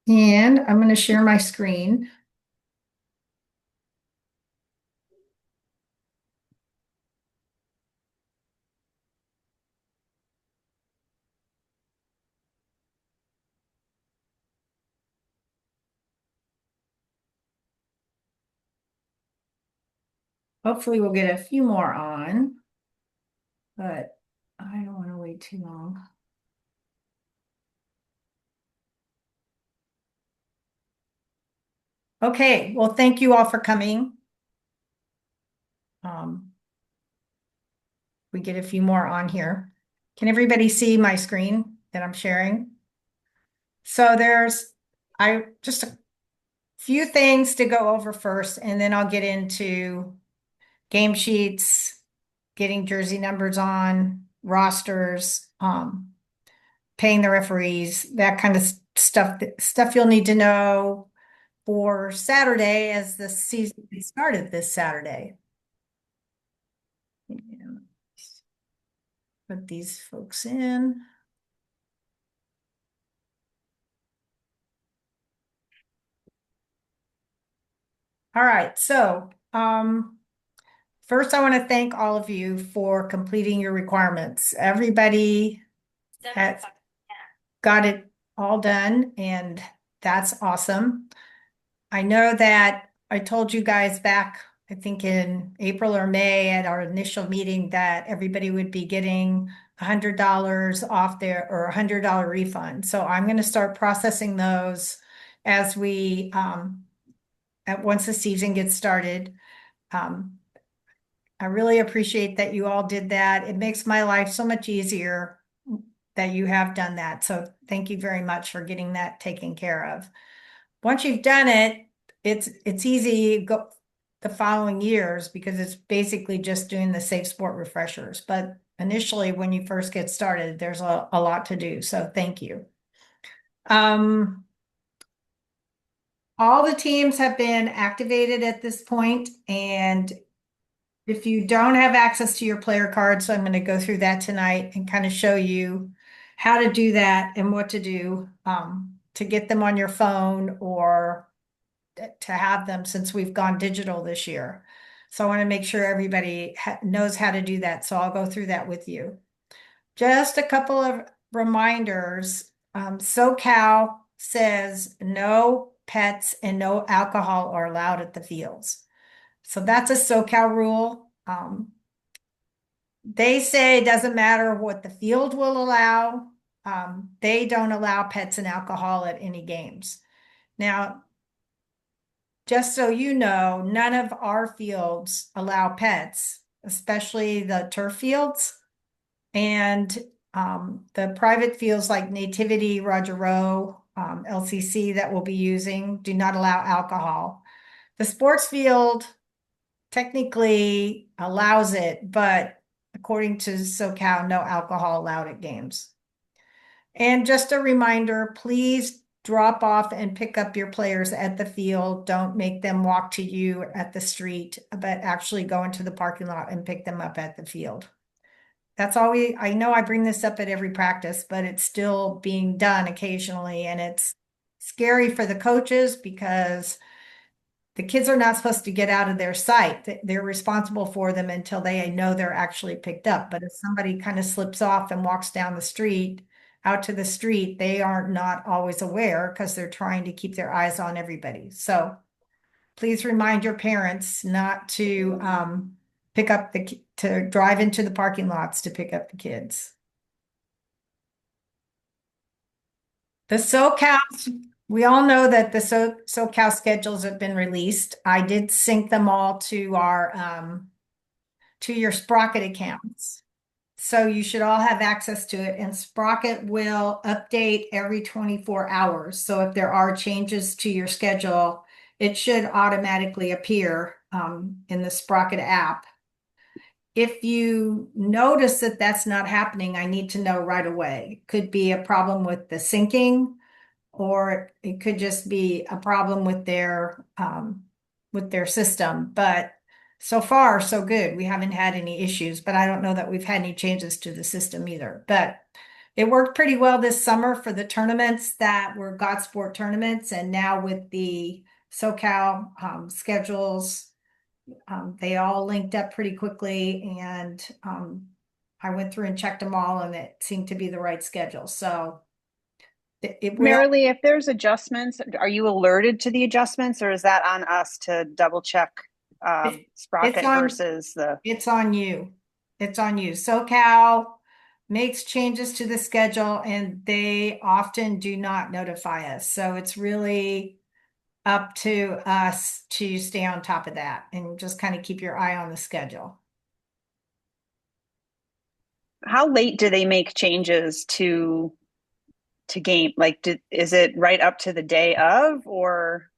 And I'm going to share my screen. Hopefully we'll get a few more on, but I don't want to wait too long. Okay, well, thank you all for coming. We get a few more on here. Can everybody see my screen that I'm sharing? So I just a few things to go over first, and then I'll get into game sheets, getting jersey numbers on, rosters, paying the referees, that kind of stuff you'll need to know for Saturday as the season gets started this Saturday. Put these folks in. All right, so first I want to thank all of you for completing your requirements. Everybody has got it all done, and that's awesome. I know that I told you guys back, I think in April or May at our initial meeting that everybody would be getting $100 off their or $100 refund. So I'm going to start processing those as we once the season gets started. Um, I really appreciate that you all did that. It makes my life so much easier that you have done that. So thank you very much for getting that taken care of. Once you've done it, it's easy go the following years because it's basically just doing the safe sport refreshers. But initially, when you first get started, there's a lot to do. So thank you. All the teams have been activated at this point, and if you don't have access to your player cards, so I'm going to go through that tonight and kind of show you how to do that and what to do to get them on your phone or to have them since we've gone digital this year. So I want to make sure everybody knows how to do that. So I'll go through that with you. Just a couple of reminders. SoCal says no pets and no alcohol are allowed at the fields. So that's a SoCal rule. They say it doesn't matter what the field will allow. They don't allow pets and alcohol at any games. Now, just so you know, none of our fields allow pets, especially the turf fields. And the private fields like Nativity, Roger Rowe, LCC that we'll be using do not allow alcohol. The sports field technically allows it, but according to SoCal, no alcohol allowed at games. And just a reminder, please drop off and pick up your players at the field. Don't make them walk to you at the street, but actually go into the parking lot and pick them up at the field. That's all I know I bring this up at every practice, but it's still being done occasionally. And it's scary for the coaches because the kids are not supposed to get out of their sight. They're responsible for them until they know they're actually picked up. But if somebody kind of slips off and walks down the street, out to the street, they are not always aware because they're trying to keep their eyes on everybody. So please remind your parents not to to drive into the parking lots to pick up the kids. The SoCal, we all know that the SoCal schedules have been released. I did sync them all to our to your Sprocket accounts. So you should all have access to it, and Sprocket will update every 24 hours. So if there are changes to your schedule, it should automatically appear in the Sprocket app. If you notice that that's not happening, I need to know right away. Could be a problem with the syncing, or it could just be a problem with their system. But so far, so good. We haven't had any issues, but I don't know that we've had any changes to the system either. But It worked pretty well this summer for the tournaments that were God Sport tournaments, and now with the SoCal schedules, they all linked up pretty quickly, and I went through and checked them all, and it seemed to be the right schedule. So it will. Marilee, if there's adjustments, are you alerted to the adjustments, or is that on us to double check It, it's Sprocket on. versus the? It's on you. It's on you. SoCal makes changes to the schedule and they often do not notify us. So it's really up to us to stay on top of that and just kind of keep your eye on the schedule. How late do they make changes to game? Like, is it right up to the day of, or?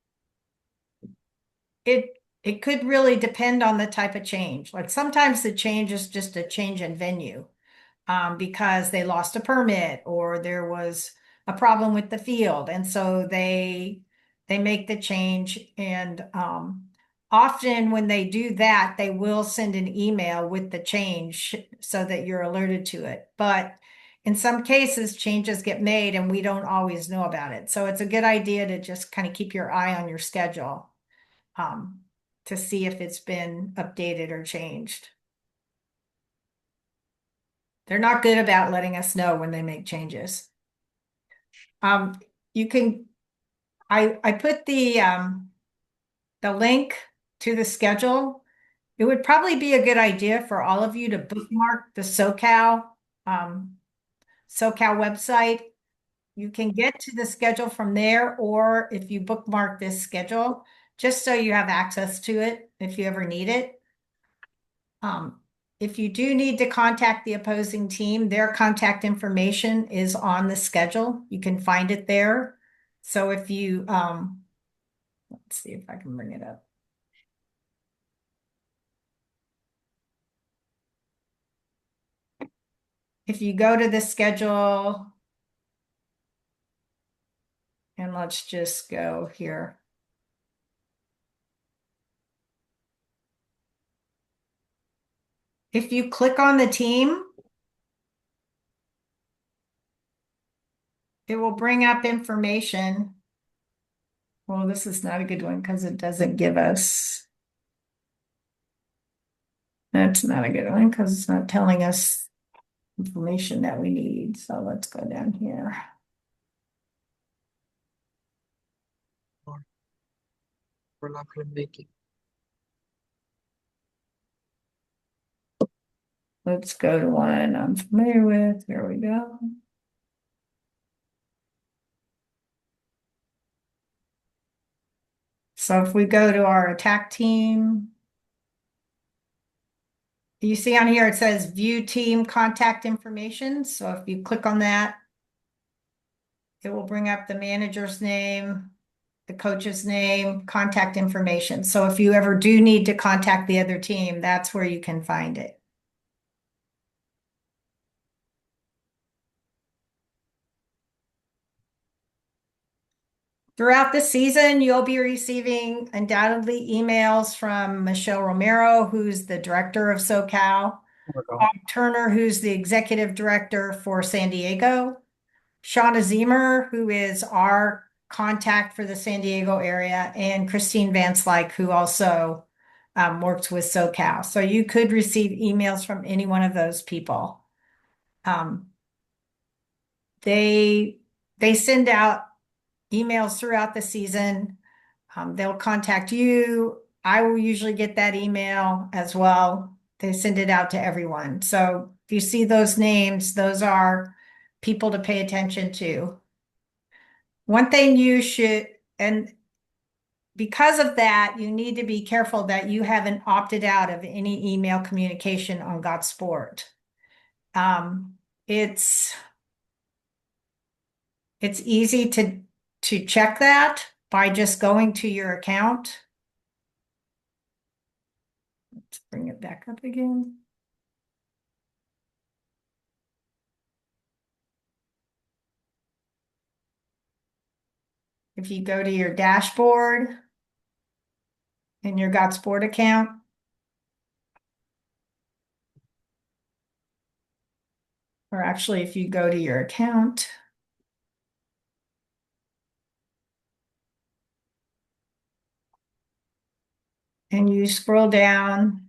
It could really depend on the type of change. Like sometimes the change is just a change in venue. Because they lost a permit or there was a problem with the field. And so they make the change. And often when they do that, they will send an email with the change so that you're alerted to it. But in some cases, changes get made and we don't always know about it. So it's a good idea to just kind of keep your eye on your schedule um, to see if it's been updated or changed. They're not good about letting us know when they make changes. Um, you can, I put the link to the schedule. It would probably be a good idea for all of you to bookmark the um, SoCal website. You can get to the schedule from there, or if you bookmark this schedule, just so you have access to it if you ever need it. Um, if you do need to contact the opposing team, their contact information is on the schedule. You can find it there. So if you, let's see if I can bring it up. If you go to the schedule, and let's just go here. If you click on the team, it will bring up information. Well, this is not a good one because it doesn't give us, that's not a good one because it's not telling us information that we need. So let's go down here. For la filmmaking. Let's go to one I'm familiar with. There we go. So if we go to our attack team, you see on here it says view team contact information. So if you click on that, it will bring up the manager's name, the coach's name, contact information. So if you ever do need to contact the other team, that's where you can find it. Throughout the season, you'll be receiving undoubtedly emails from Michelle Romero, who's the director of SoCal, Bob Turner, who's the executive director for San Diego, Shauna Ziemer, who is our contact for the San Diego area, and Christine Van Slyke, who also works with SoCal. So you could receive emails from any one of those people. Um, they they send out emails throughout the season. They'll contact you. I will usually get that email as well. They send it out to everyone. So if you see those names, those are people to pay attention to. One thing you should, and because of that, you need to be careful that you haven't opted out of any email communication on God Sport. Um, it's it's easy to check that by just going to your account. Let's bring it back up again. If you go to your dashboard in your God Sport account, or actually, if you go to your account. And you scroll down.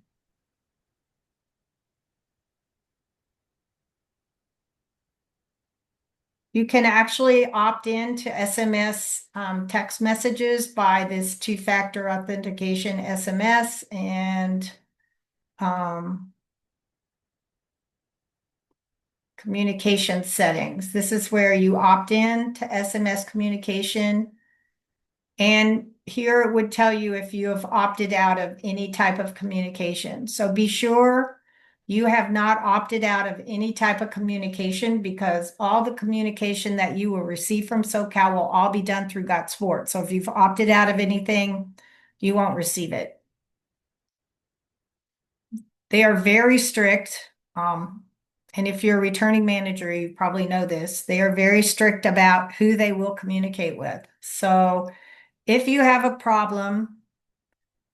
You can actually opt in to SMS text messages by this two-factor authentication SMS and communication settings. This is where you opt in to SMS communication. And here it would tell you if you have opted out of any type of communication. So be sure you have not opted out of any type of communication, because all the communication that you will receive from SoCal will all be done through Got Sport. So if you've opted out of anything, you won't receive it. They are very strict. And if you're a returning manager, you probably know this. They are very strict about who they will communicate with. So if you have a problem,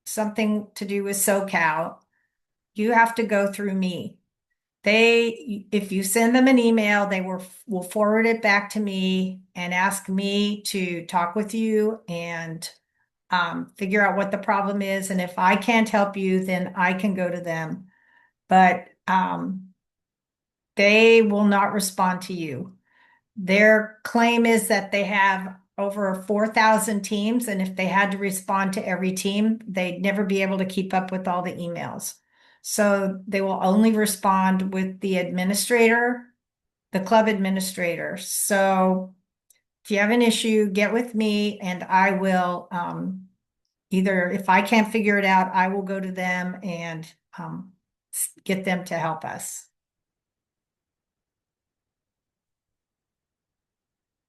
something to do with SoCal, you have to go through me. If you send them an email, they will forward it back to me and ask me to talk with you and figure out what the problem is. And if I can't help you, then I can go to them. But they will not respond to you. Their claim is that they have over 4,000 teams, and if they had to respond to every team, they'd never be able to keep up with all the emails. So they will only respond with the administrator, the club administrator. So if you have an issue, get with me and I will either, if I can't figure it out, I will go to them and get them to help us.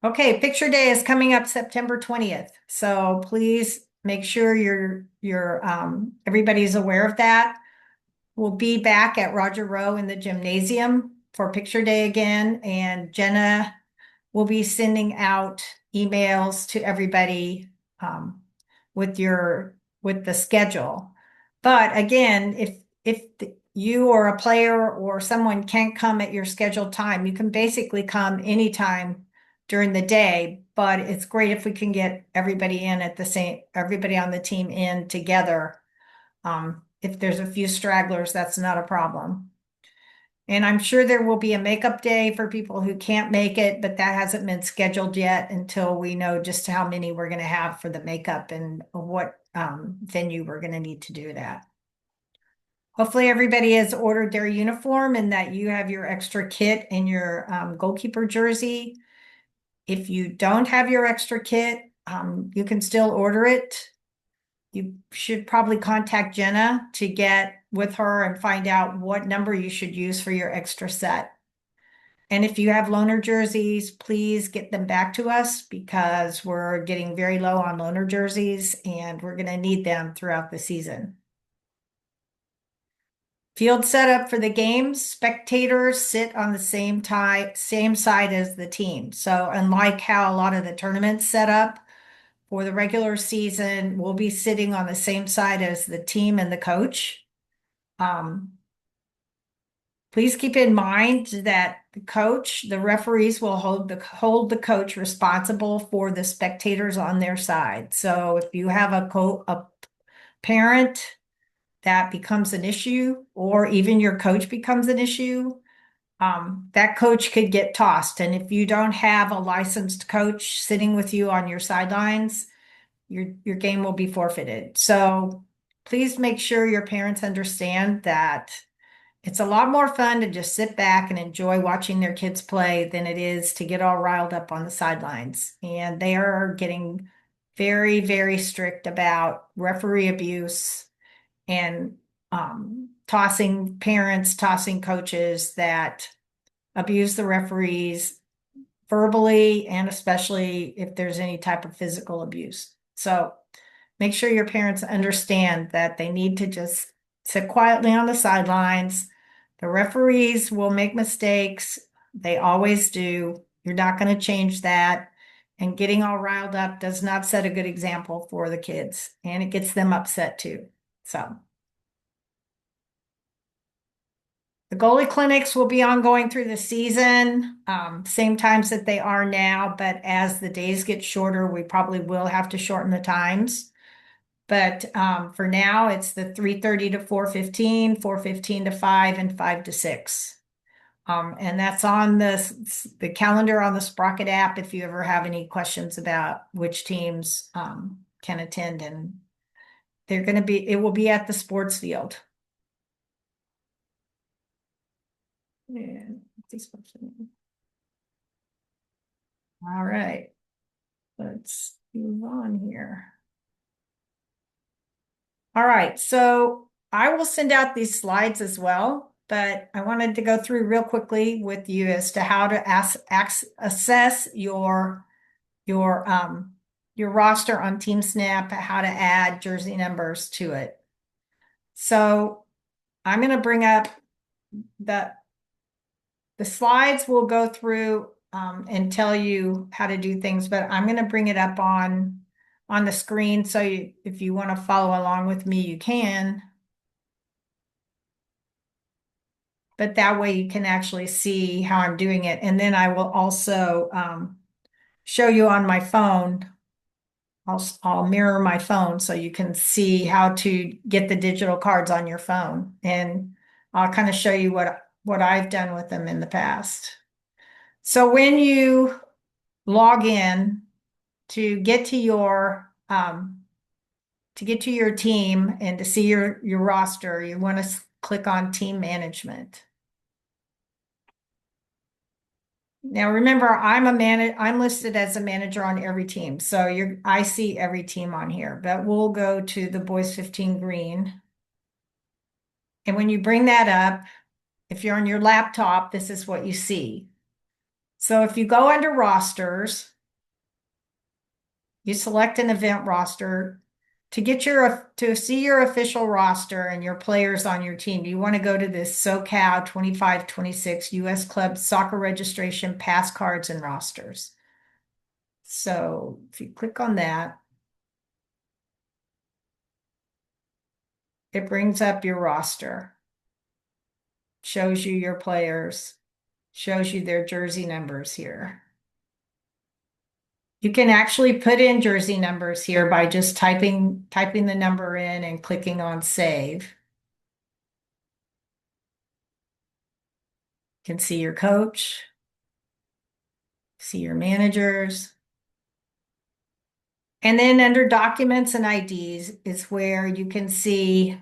Okay, picture day is coming up September 20th. So please make sure everybody's aware of that. We'll be back at Roger Rowe in the gymnasium for picture day again, and Jenna will be sending out emails to everybody with the schedule. But again, if you or a player or someone can't come at your scheduled time, you can basically come anytime during the day, but it's great if we can get everybody on the team in together. If there's a few stragglers, that's not a problem. And I'm sure there will be a makeup day for people who can't make it, but that hasn't been scheduled yet until we know just how many we're going to have for the makeup and what venue we're going to need to do that. Hopefully everybody has ordered their uniform and that you have your extra kit and your goalkeeper jersey. If you don't have your extra kit, you can still order it. You should probably contact Jenna to get with her and find out what number you should use for your extra set. And if you have loaner jerseys, please get them back to us, because we're getting very low on loaner jerseys and we're going to need them throughout the season. Field setup for the games, spectators sit on the same side as the team. So unlike how a lot of the tournaments set up for the regular season, we'll be sitting on the same side as the team and the coach. Please keep in mind that the referees will hold the coach responsible for the spectators on their side. So if you have a parent that becomes an issue, or even your coach becomes an issue, that coach could get tossed. And if you don't have a licensed coach sitting with you on your sidelines, your game will be forfeited. So please make sure your parents understand that it's a lot more fun to just sit back and enjoy watching their kids play than it is to get all riled up on the sidelines. And they are getting very, very strict about referee abuse and tossing coaches that abuse the referees verbally, and especially if there's any type of physical abuse. So make sure your parents understand that they need to just sit quietly on the sidelines. The referees will make mistakes. They always do. You're not going to change that. And getting all riled up does not set a good example for the kids, and it gets them upset too. So The goalie clinics will be ongoing through the season, same times that they are now, but as the days get shorter, we probably will have to shorten the times. But for now, it's the 3:30 to 4:15, 4:15 to 5, and 5 to 6. And that's on the calendar on the Sprocket app if you ever have any questions about which teams can attend. And it will be at the sports field. And all right, let's move on here. All right, so I will send out these slides as well, but I wanted to go through real quickly with you as to how to assess your roster on TeamSnap, how to add jersey numbers to it. So I'm going to bring up the slides. Will go through and tell you how to do things, but I'm going to bring it up on the screen. So if you want to follow along with me, you can. But that way you can actually see how I'm doing it. And then I will also show you on my phone. I'll mirror my phone so you can see how to get the digital cards on your phone. And I'll kind of show you what I've done with them in the past. So when you log in to get to your team and to see your roster, you want to click on Team Management. Now remember, I'm listed as a manager on every team, so I see every team on here. But we'll go to the Boys 15 Green, and when you bring that up, if you're on your laptop, this is what you see. So if you go under rosters, you select an event roster. To see your official roster and your players on your team, you want to go to this SoCal 25-26 US Club Soccer Registration Pass Cards and Rosters. So if you click on that, it brings up your roster, shows you your players, shows you their jersey numbers here. You can actually put in jersey numbers here by just typing the number in and clicking on save. You can see your coach, see your managers. And then under documents and IDs is where you can see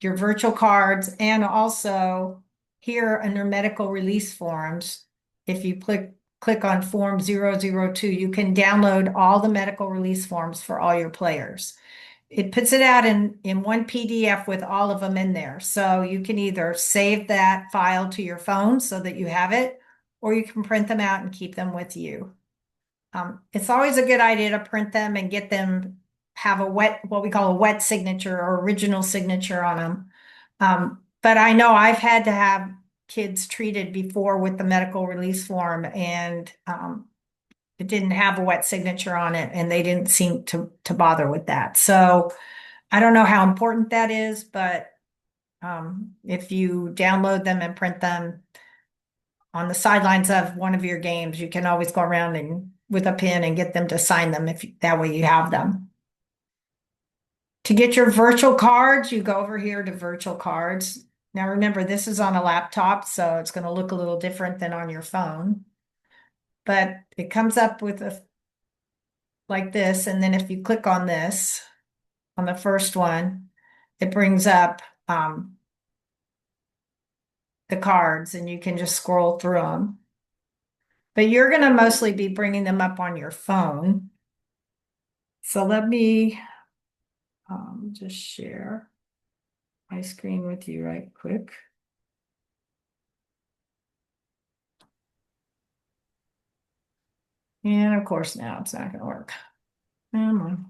your virtual cards, and also here under medical release forms. If you click on form 002, you can download all the medical release forms for all your players. It puts it out in one PDF with all of them in there. So you can either save that file to your phone so that you have it, or you can print them out and keep them with you. It's always a good idea to print them and get them, have what we call a wet signature or original signature on them. But I know I've had to have kids treated before with the medical release form, and it didn't have a wet signature on it, and they didn't seem to bother with that. So I don't know how important that is, but if you download them and print them on the sidelines of one of your games, you can always go around and with a pen and get them to sign them, if that way you have them. To get your virtual cards, you go over here to virtual cards. Now remember, this is on a laptop, so it's going to look a little different than on your phone. But it comes up with like this, and then if you click on this, on the first one, it brings up the cards, and you can just scroll through them. But you're going to mostly be bringing them up on your phone. So let me just share my screen with you right quick. And of course now it's not going to work. Come on.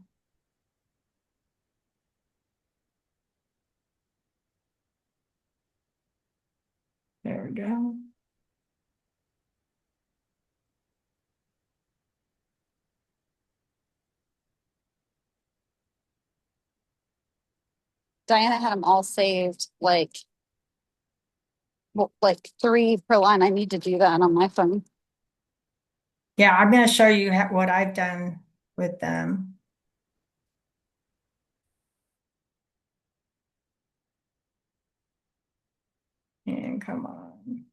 There we go. Diana had them all saved like like 3 per line. I need to do that on my phone. Yeah, I'm going to show you what I've done with them. And come on.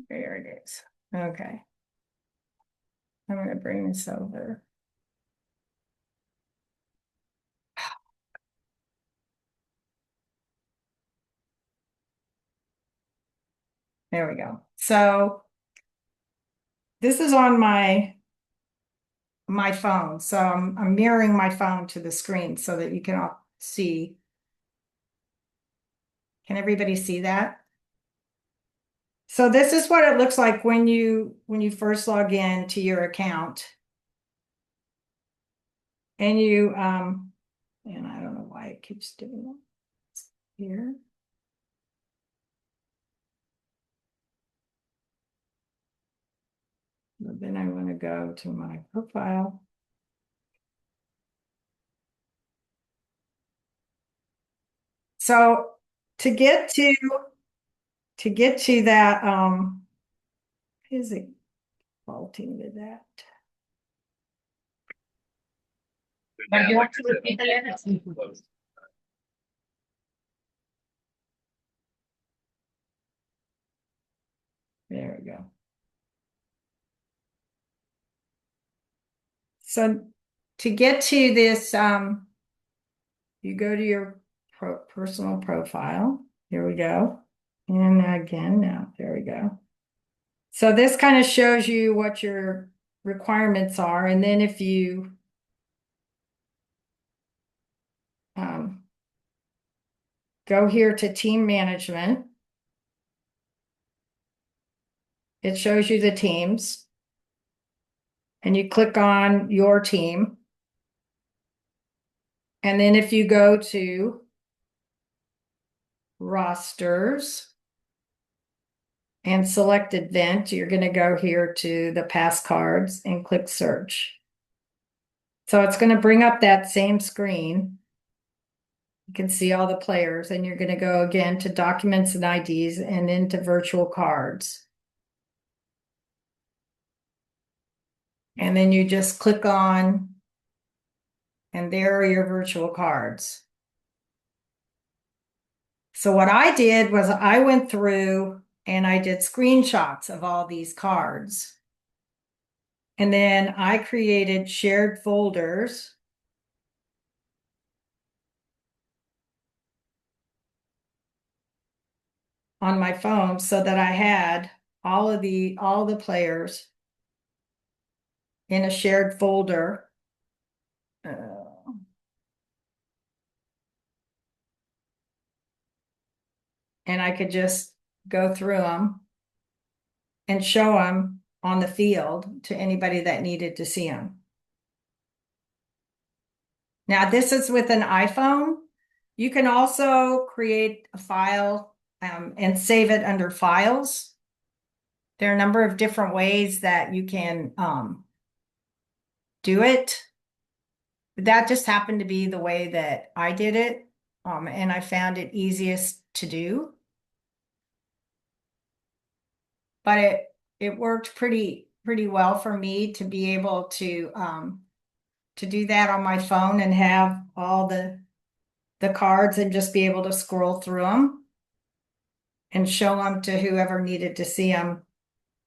There it is. Okay. I'm going to bring this over. There we go. So this is on my phone. So I'm mirroring my phone to the screen so that you can all see. Can everybody see that? So this is what it looks like when you first log in to your account. And you and I don't know why it keeps doing that. Here. But then I want to go to my profile. So to get to that, is it faulting with that? There we go. So to get to this, you go to your personal profile. Here we go. And again, now, there we go. So this kind of shows you what your requirements are. And then if you go here to team management, it shows you the teams. And you click on your team. And then if you go to rosters and select event, you're going to go here to the past cards and click search. So it's going to bring up that same screen. You can see all the players, and you're going to go again to documents and IDs and into virtual cards. And then you just click on, and there are your virtual cards. So what I did was I went through and I did screenshots of all these cards. And then I created shared folders. On my phone so that I had all the players in a shared folder. And I could just go through them and show them on the field to anybody that needed to see them. Now, this is with an iPhone. You can also create a file and save it under files. There are a number of different ways that you can do it. That just happened to be the way that I did it, and I found it easiest to do. But it worked pretty well for me to be able to do that on my phone and have all the cards and just be able to scroll through them and show them to whoever needed to see them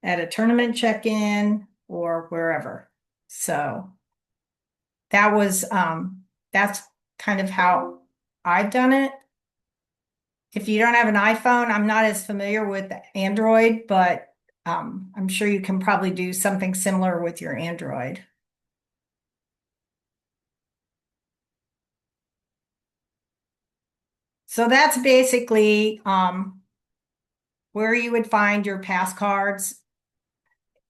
at a tournament check-in or wherever. So that was that's kind of how I've done it. If you don't have an iPhone, I'm not as familiar with Android, but I'm sure you can probably do something similar with your Android. So that's basically where you would find your pass cards,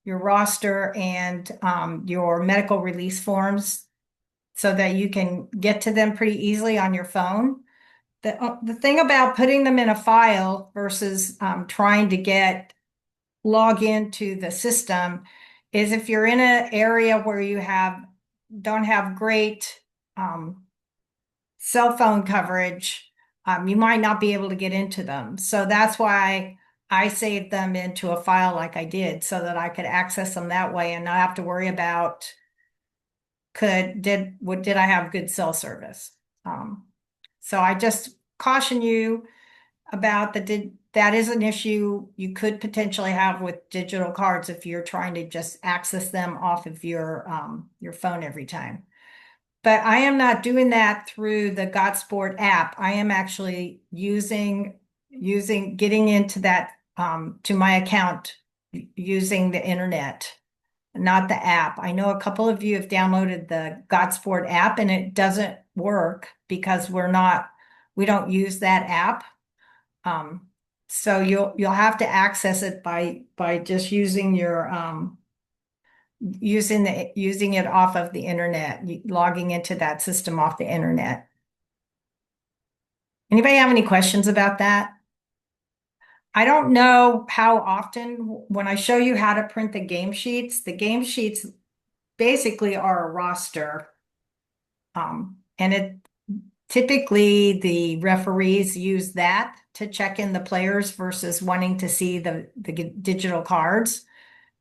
your roster, and your medical release forms so that you can get to them pretty easily on your phone. The thing about putting them in a file versus trying to log into the system is if you're in an area where you don't have great cell phone coverage, you might not be able to get into them. So that's why I saved them into a file like I did so that I could access them that way and not have to worry about did I have good cell service? So I just caution you about that is an issue you could potentially have with digital cards if you're trying to just access them off of your phone every time. But I am not doing that through the Gotsport app. I am actually getting into that to my account using the internet, not the app. I know a couple of you have downloaded the Gotsport app and it doesn't work because we don't use that app. So you'll have to access it by just using your using it off of the internet, logging into that system off the internet. Anybody have any questions about that? I don't know how often, when I show you how to print the game sheets basically are a roster. And it typically the referees use that to check in the players versus wanting to see the digital cards.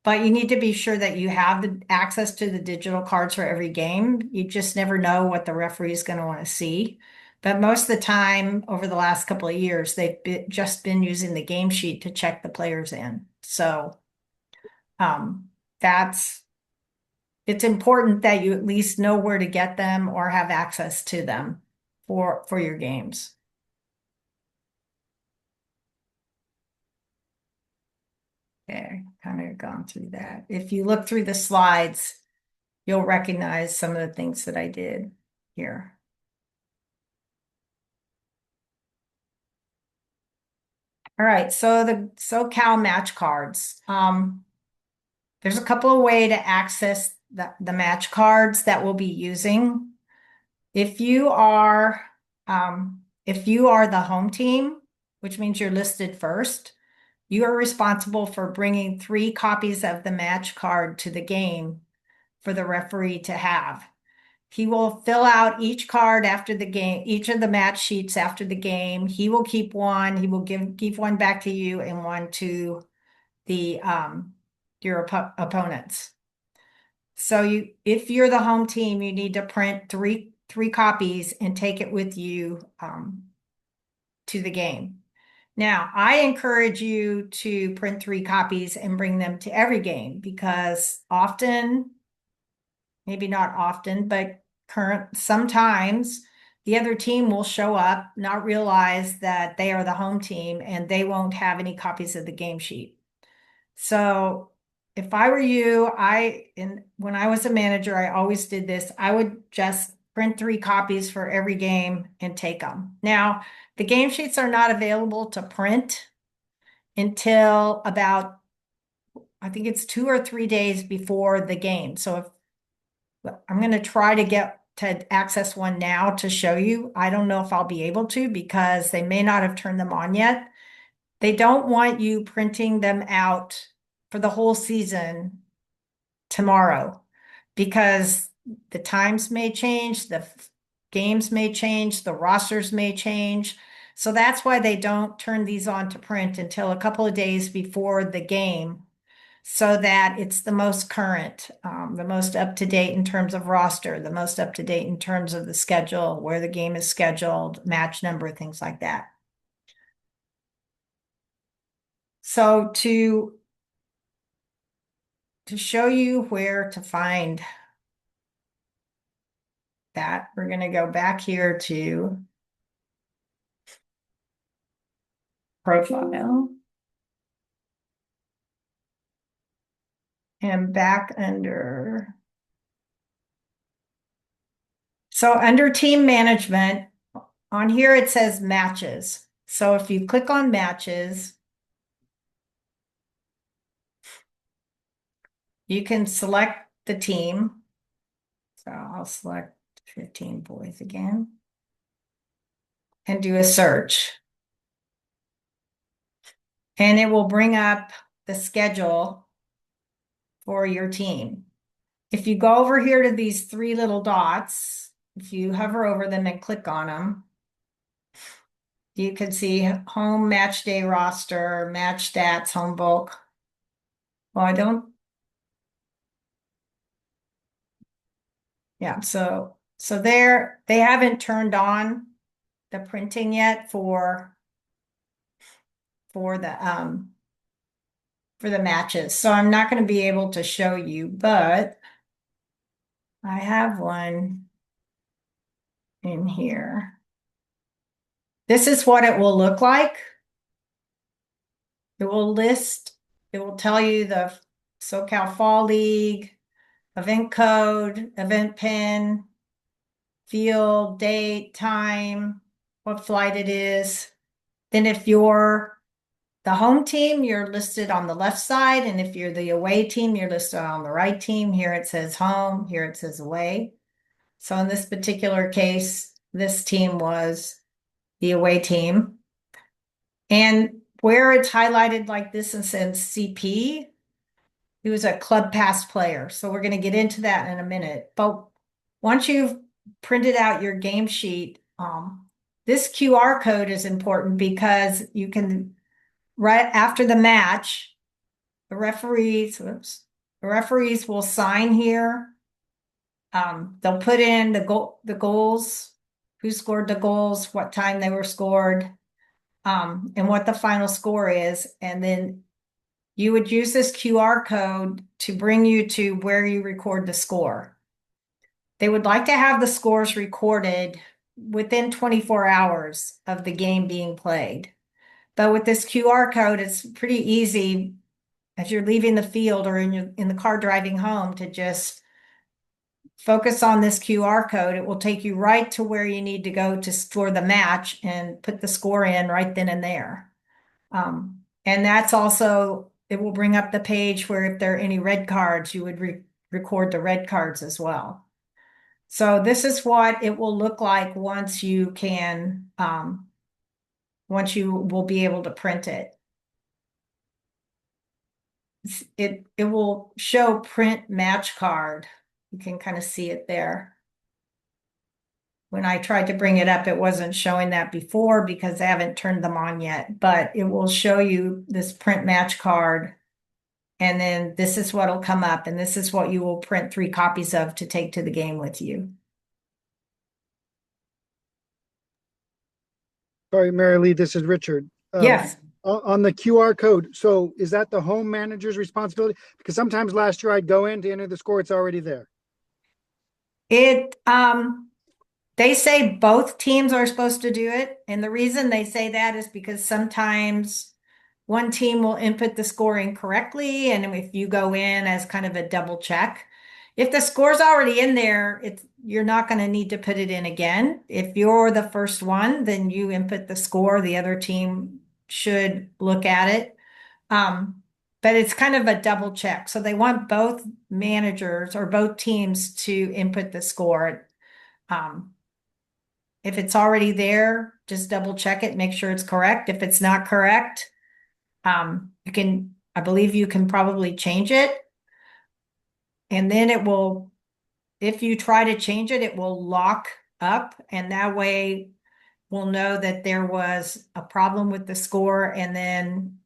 But you need to be sure that you have the access to the digital cards for every game. You just never know what the referee is going to want to see. But most of the time, over the last couple of years, just been using the game sheet to check the players in. So it's important that you at least know where to get them or have access to them for your games. Okay, kind of gone through that. If you look through the slides, you'll recognize some of the things that I did here. All right, so the SoCal match cards. There's a couple of ways to access the match cards that we'll be using. If you are the home team, which means you're listed first, you are responsible for bringing 3 copies of the match card to the game for the referee to have. He will fill out each card after the game, each of the match sheets after the game. He will keep one. He will give one back to you and one to the your opponents. So if you're the home team, you need to print three copies and take it with you to the game. Now, I encourage you to print 3 copies and bring them to every game because often, maybe not often, but sometimes the other team will show up, not realize that they are the home team and they won't have any copies of the game sheet. So if I were you, when I was a manager, I always did this. I would just print 3 copies for every game and take them. Now, the game sheets are not available to print until about, I think it's 2 or 3 days before the game. So I'm going to try to get to access one now to show you. I don't know if I'll be able to because they may not have turned them on yet. They don't want you printing them out for the whole season tomorrow because the times may change, the games may change, the rosters may change. So that's why they don't turn these on to print until a couple of days before the game so that it's the most current, the most up to date in terms of roster, the most up to date in terms of the schedule, where the game is scheduled, match number, things like that. So to show you where to find that, we're going to go back here to profile and back under. So under team management, on here it says matches. So if you click on matches, you can select the team. So I'll select 15 boys again and do a search. And it will bring up the schedule for your team. If you go over here to these 3 little dots, if you hover over them and click on them, you can see home match day roster, match stats, home bulk. Well, I don't. Yeah, so they haven't turned on the printing yet for the for the matches. So I'm not going to be able to show you, but I have one in here. This is what it will look like. It will tell you the SoCal Fall League, event code, event pin, field, date, time, what flight it is. Then if you're the home team, you're listed on the left side. And if you're the away team, you're listed on the right team. Here it says home, here it says away. So in this particular case, this team was the away team. And where it's highlighted like this and says CP, he was a club pass player. So we're going to get into that in a minute. But once you've printed out your game sheet, this QR code is important because you can, right after the match, the referees will sign here. They'll put in the goals, who scored the goals, what time they were scored, and what the final score is. And then you would use this QR code to bring you to where you record the score. They would like to have the scores recorded within 24 hours of the game being played. But with this QR code, it's pretty easy as you're leaving the field or in the car driving home to just focus on this QR code. It will take you right to where you need to go for the match and put the score in right then and there. And that's also, it will bring up the page where if there are any red cards, you would record the red cards as well. So this is what it will look like once you will be able to print it. It will show print match card. You can kind of see it there. When I tried to bring it up, it wasn't showing that before because I haven't turned them on yet, but it will show you this print match card. And then this is what will come up, and this is what you will print 3 copies of to take to the game with you. Sorry, Mary Lee, this is Richard. Yes. On the QR code, so is that the home manager's responsibility? Because sometimes last year I'd go in to enter the score, it's already there. They say both teams are supposed to do it. And the reason they say that is because sometimes one team will input the score incorrectly. And if you go in as kind of a double check, if the score's already in there, you're not going to need to put it in again. If you're the first one, then you input the score. The other team should look at it. But it's kind of a double check. So they want both managers or both teams to input the score. If it's already there, just double check it, make sure it's correct. If it's not correct, I believe you can probably change it. And then if you try to change it, it will lock up. And that way we'll know that there was a problem with the score. And then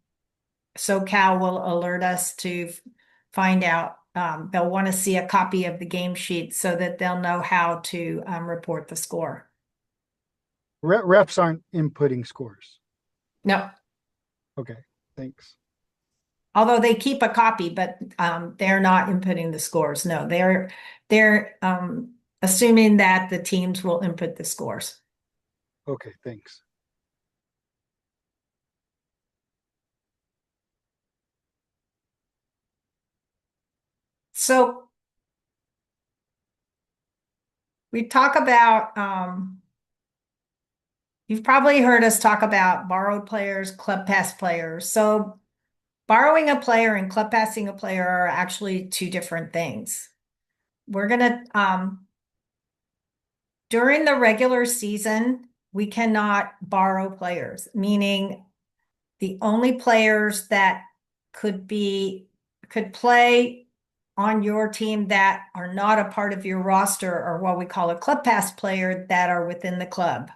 SoCal will alert us to find out. They'll want to see a copy of the game sheet so that they'll know how to report the score. Refs aren't inputting scores. No, Okay, thanks. although they keep a copy, but they're not inputting the scores. No, they're assuming that the teams will input the scores. Okay, thanks. So we talk about, you've probably heard us talk about borrowed players, club pass players. So borrowing a player and club passing a player are actually 2 different things. We're going to, during the regular season, we cannot borrow players, meaning the only players that could play on your team that are not a part of your roster or what we call a club pass player that are within the club.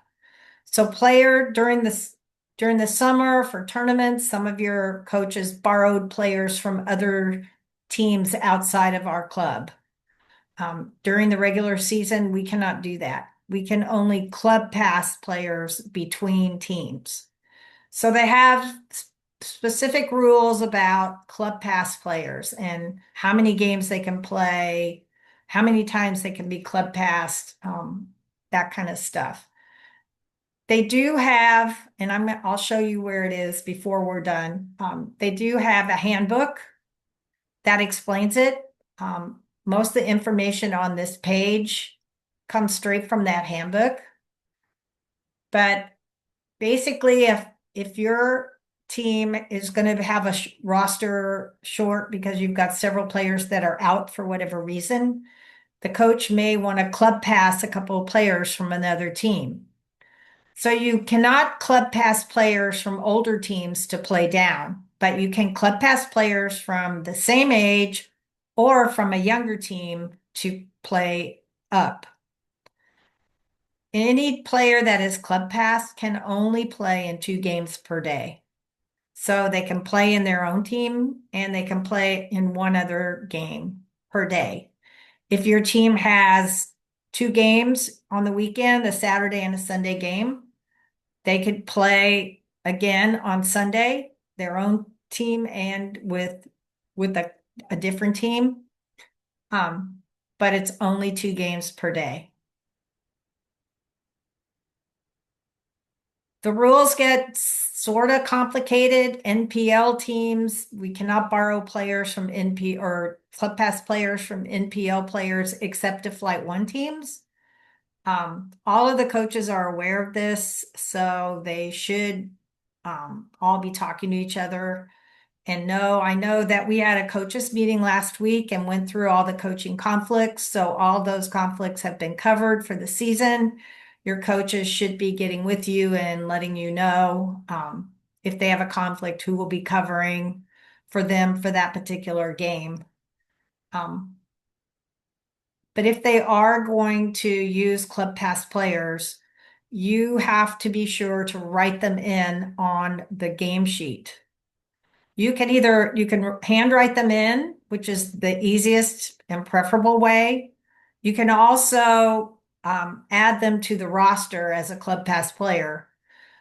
So player during the summer for tournaments, some of your coaches borrowed players from other teams outside of our club. During the regular season, we cannot do that. We can only club pass players between teams. So they have specific rules about club pass players and how many games they can play, how many times they can be club passed, that kind of stuff. They do have, and I'll show you where it is before we're done. They do have a handbook that explains it. Most of the information on this page comes straight from that handbook. But basically, if your team is going to have a roster short because you've got several players that are out for whatever reason, the coach may want to club pass a couple of players from another team. So you cannot club pass players from older teams to play down, but you can club pass players from the same age or from a younger team to play up. Any player that is club pass can only play in 2 games per day. So they can play in their own team and they can play in one other game per day. If your team has 2 games on the weekend, a Saturday and a Sunday game, they could play again on Sunday, their own team and with a different team. But it's only 2 games per day. The rules get sort of complicated. NPL teams, we cannot borrow players from NP or club pass players from NPL players except to Flight 1 teams. All of the coaches are aware of this, so they should all be talking to each other. And I know that we had a coaches meeting last week and went through all the coaching conflicts. So all those conflicts have been covered for the season. Your coaches should be getting with you and letting you know if they have a conflict, who will be covering for them for that particular game. But if they are going to use club pass players, you have to be sure to write them in on the game sheet. You can handwrite them in, which is the easiest and preferable way. You can also add them to the roster as a club pass player.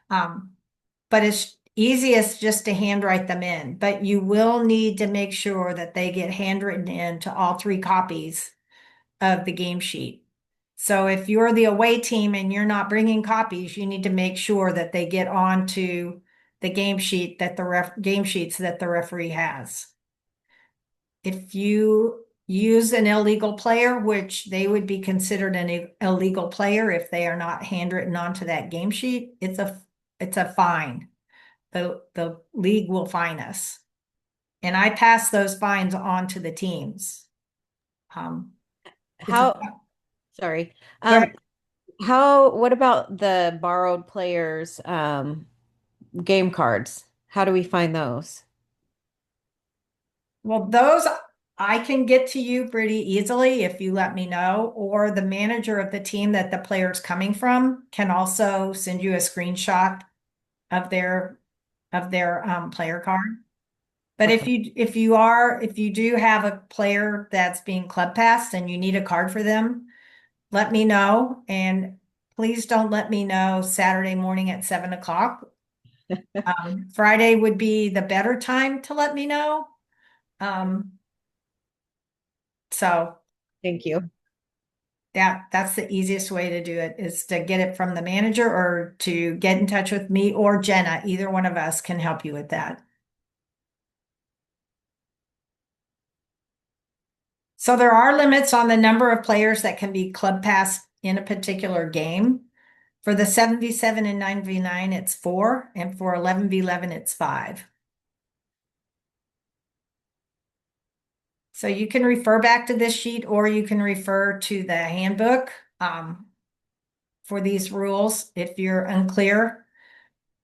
But it's easiest just to handwrite them in. But you will need to make sure that they get handwritten in to all 3 copies of the game sheet. So if you're the away team and you're not bringing copies, you need to make sure that they get onto the game sheet that game sheets that the referee has. If you use an illegal player, which they would be considered an illegal player if they are not handwritten onto that game sheet, it's a fine. The league will fine us. And I pass those fines on to the teams. Sorry. Right. What about the borrowed players, game cards? How do we find those? Well, those I can get to you pretty easily if you let me know, or the manager of the team that the player's coming from can also send you a screenshot of their player card. But if you do have a player that's being club passed and you need a card for them, let me know. And please don't let me know Saturday morning at 7 o'clock. Friday would be the better time to let me know. So Thank you. that's the easiest way to do it, is to get it from the manager or to get in touch with me or Jenna. Either one of us can help you with that. So there are limits on the number of players that can be club passed in a particular game. For the 7v7 and 9v9, it's 4, and for 11v11, it's 5. So you can refer back to this sheet, or you can refer to the handbook for these rules if you're unclear,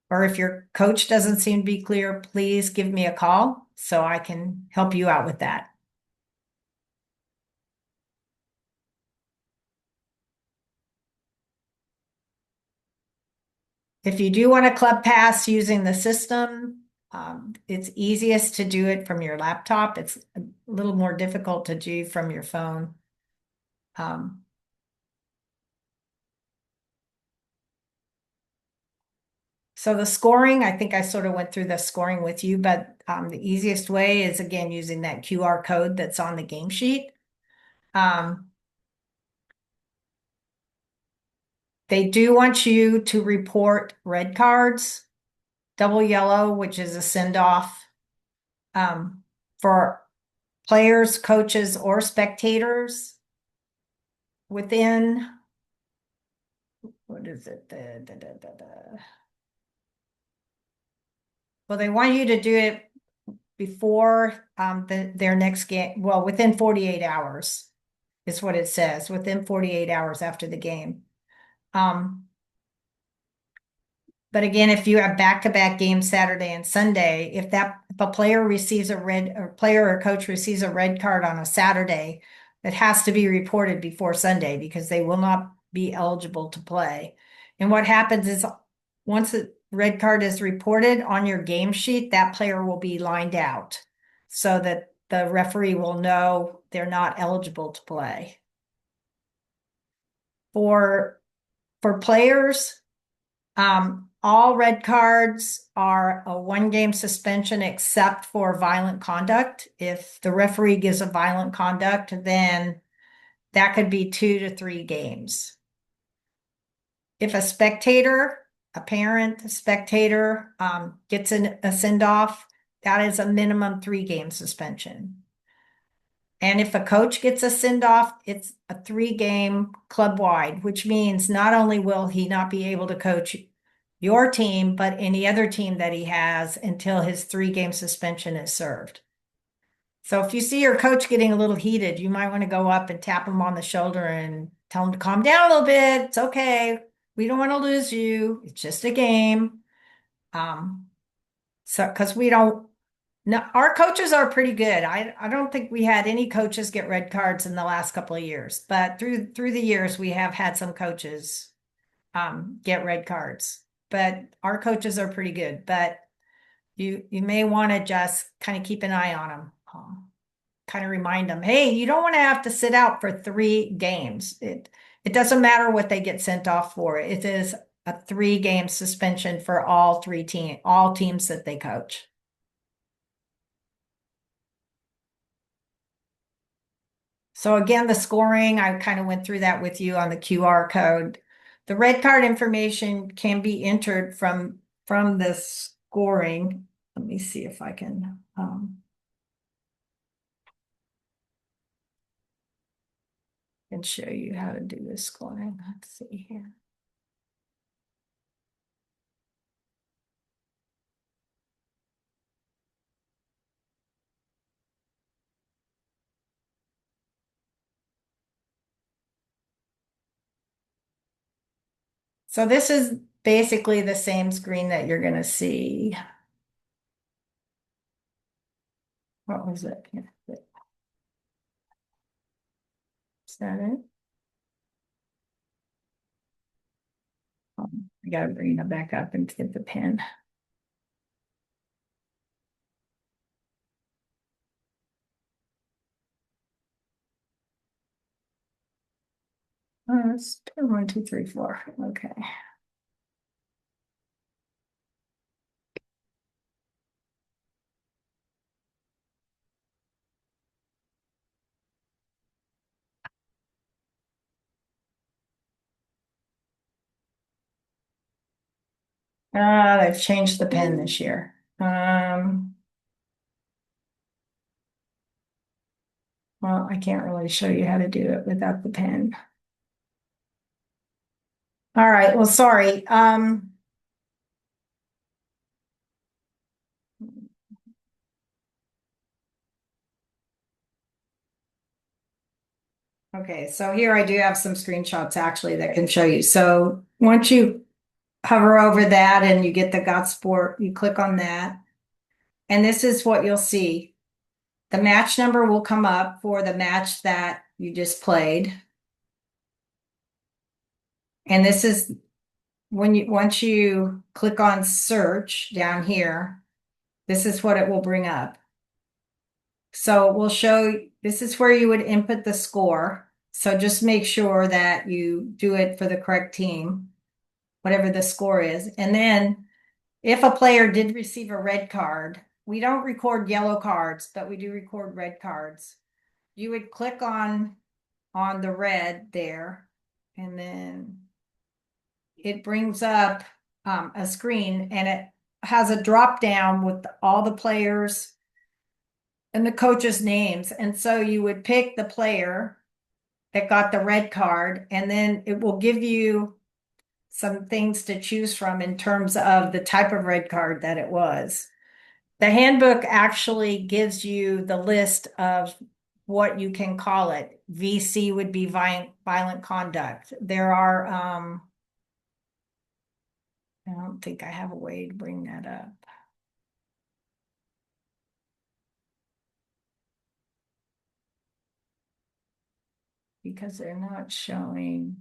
or if your coach doesn't seem to be clear, please give me a call so I can help you out with that. If you do want a club pass using the system, it's easiest to do it from your laptop. It's a little more difficult to do from your phone. So the scoring, I think I sort of went through the scoring with you, but the easiest way is again using that QR code that's on the game sheet. They do want you to report red cards, double yellow, which is a send off, for players, coaches, or spectators within, what is it? Well, they want you to do it before their next game. Well, within 48 hours is what it says, within 48 hours after the game. But again, if you have back-to-back games Saturday and Sunday, if a player receives player or coach receives a red card on a Saturday, it has to be reported before Sunday because they will not be eligible to play. And what happens is once a red card is reported on your game sheet, that player will be lined out so that the referee will know they're not eligible to play. For players, all red cards are a 1-game suspension except for violent conduct. If the referee gives a violent conduct, then that could be 2 to 3 games. If a spectator, a parent, a spectator gets a send-off, that is a minimum 3-game suspension. And if a coach gets a send-off, it's a 3-game club-wide, which means not only will he not be able to coach your team, but any other team that he has until his 3-game suspension is served. So if you see your coach getting a little heated, you might want to go up and tap him on the shoulder and tell him to calm down a little bit. It's okay. We don't want to lose you. It's just a game. So because we don't. No, our coaches are pretty good. I don't think we had any coaches get red cards in the last couple of years, but through the years we have had some coaches get red cards. But our coaches are pretty good. But you may want to just kind of keep an eye on them. Kind of remind them, hey, you don't want to have to sit out for 3 games. It doesn't matter what they get sent off for. It is a 3-game suspension for all teams that they coach. So again, the scoring, I kind of went through that with you on the QR code. The red card information can be entered from the scoring. Let me see if I can. Can show you how to do this scoring. Let's see here. So this is basically the same screen that you're going to see. What was it? Is that it? I got to bring it back up and get the pen. It's 1, 2, 3, 4. Okay. They've changed the pen this year. Well, I can't really show you how to do it without the pen. All right, well, sorry. Okay, so here I do have some screenshots actually that can show you. So once you hover over that and you get the GotSport, you click on that. And this is what you'll see. The match number will come up for the match that you just played. And this is once you click on search down here, this is what it will bring up. So it will show, this is where you would input the score. So just make sure that you do it for the correct team, whatever the score is. And then if a player did receive a red card, we don't record yellow cards, but we do record red cards. You would click on the red there, and then it brings up a screen, and it has a drop down with all the players and the coaches' names. And so you would pick the player that got the red card, and then it will give you some things to choose from in terms of the type of red card that it was. The handbook actually gives you the list of what you can call it. VC would be violent conduct. There are, I don't think I have a way to bring that up. Because they're not showing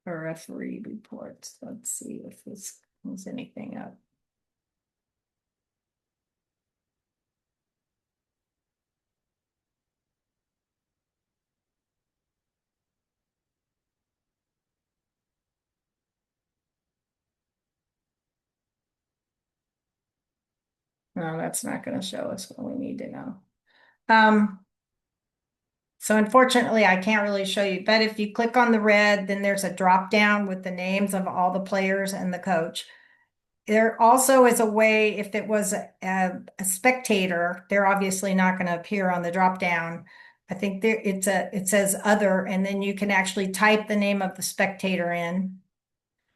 the referee reports. Let's see if this comes anything up. No, that's not going to show us what we need to know. So unfortunately, I can't really show you, but if you click on the red, then there's a drop down with the names of all the players and the coach. There also is a way, if it was a spectator, they're obviously not going to appear on the drop down. I think there it says other, and then you can actually type the name of the spectator in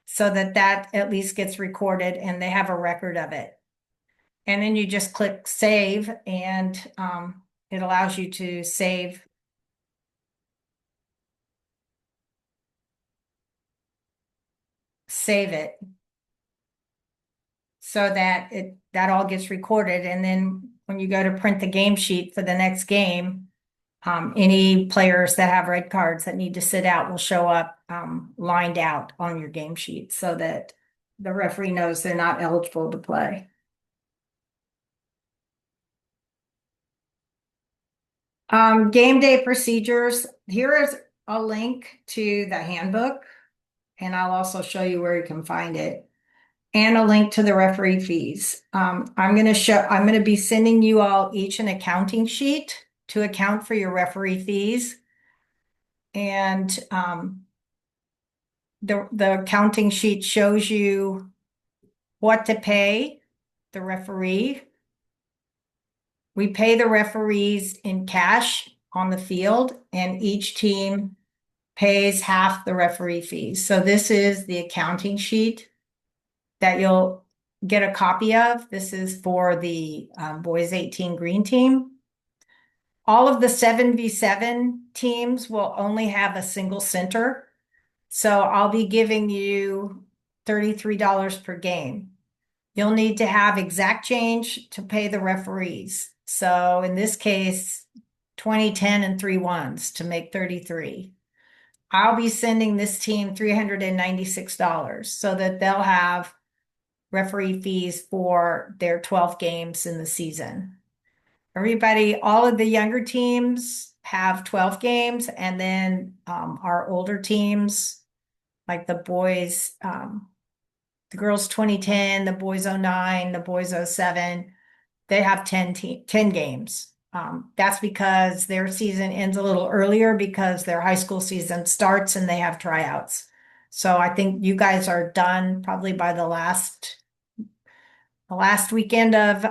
so that at least gets recorded and they have a record of it. And then you just click save, and it allows you to save it so that that all gets recorded. And then when you go to print the game sheet for the next game, any players that have red cards that need to sit out will show up lined out on your game sheet so that the referee knows they're not eligible to play. Game day procedures. Here is a link to the handbook, and I'll also show you where you can find it, and a link to the referee fees. I'm going to be sending you all each an accounting sheet to account for your referee fees. And the accounting sheet shows you what to pay the referee. We pay the referees in cash on the field, and each team pays half the referee fees. So this is the accounting sheet that you'll get a copy of. This is for the boys 18 green team. All of the 7v7 teams will only have a single center. So I'll be giving you $33 per game. You'll need to have exact change to pay the referees. So in this case, 20, 10, and 3 ones to make 33. I'll be sending this team $396 so that they'll have referee fees for their 12 games in the season. Everybody, all of the younger teams have 12 games, and then our older teams, like the boys, the girls 2010, the boys 09, the boys 07, they have 10 games. That's because their season ends a little earlier because their high school season starts and they have tryouts. So I think you guys are done probably by the last weekend of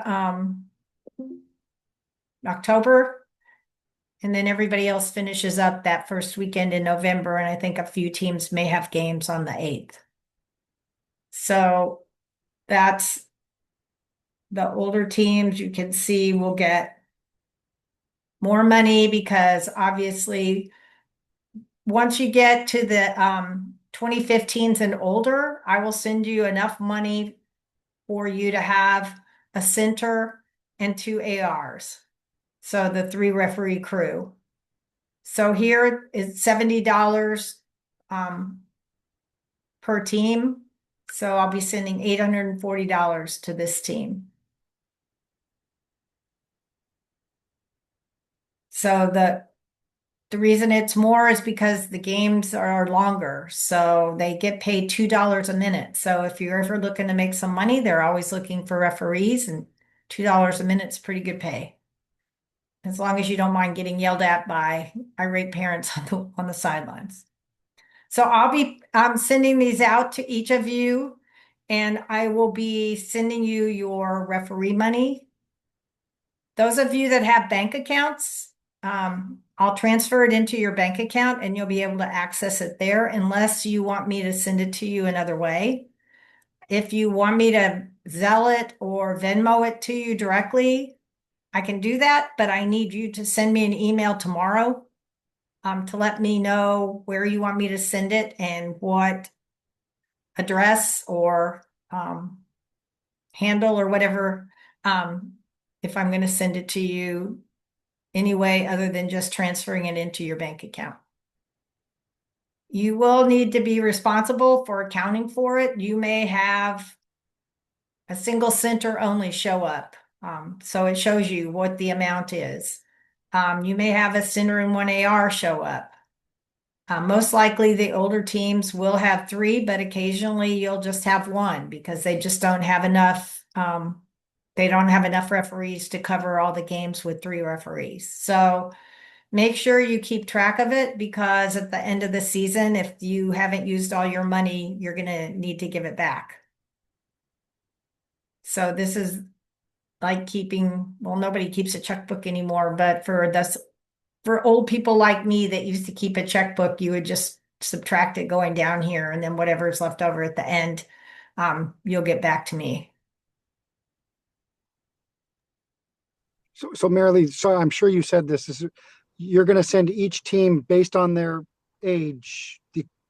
October. And then everybody else finishes up that first weekend in November. And I think a few teams may have games on the 8th. So that's the older teams, you can see, will get more money because obviously once you get to the 2015s and older, I will send you enough money for you to have a center and 2 ARs. So the 3 referee crew. So here is $70 per team. So I'll be sending $840 to this team. So the reason it's more is because the games are longer. So they get paid $2 a minute. So if you're ever looking to make some money, they're always looking for referees, and $2 a minute's pretty good pay. As long as you don't mind getting yelled at by irate parents on the sidelines. So I'm sending these out to each of you, and I will be sending you your referee money. Those of you that have bank accounts, I'll transfer it into your bank account and you'll be able to access it there unless you want me to send it to you another way. If you want me to Zelle it or Venmo it to you directly, I can do that, but I need you to send me an email tomorrow to let me know where you want me to send it and what address or handle or whatever, if I'm going to send it to you anyway, other than just transferring it into your bank account. You will need to be responsible for accounting for it. You may have a single center only show up. So it shows you what the amount is. You may have a center and one AR show up. Most likely the older teams will have three, but occasionally you'll just have one because they just don't have enough. They don't have enough referees to cover all the games with three referees. So make sure you keep track of it because at the end of the season, if you haven't used all your money, you're going to need to give it back. So this is like well, nobody keeps a checkbook anymore, but for old people like me that used to keep a checkbook, you would just subtract it going down here, and then whatever's left over at the end, you'll get back to me. So Marilee, so I'm sure you said this, you're going to send each team based on their age,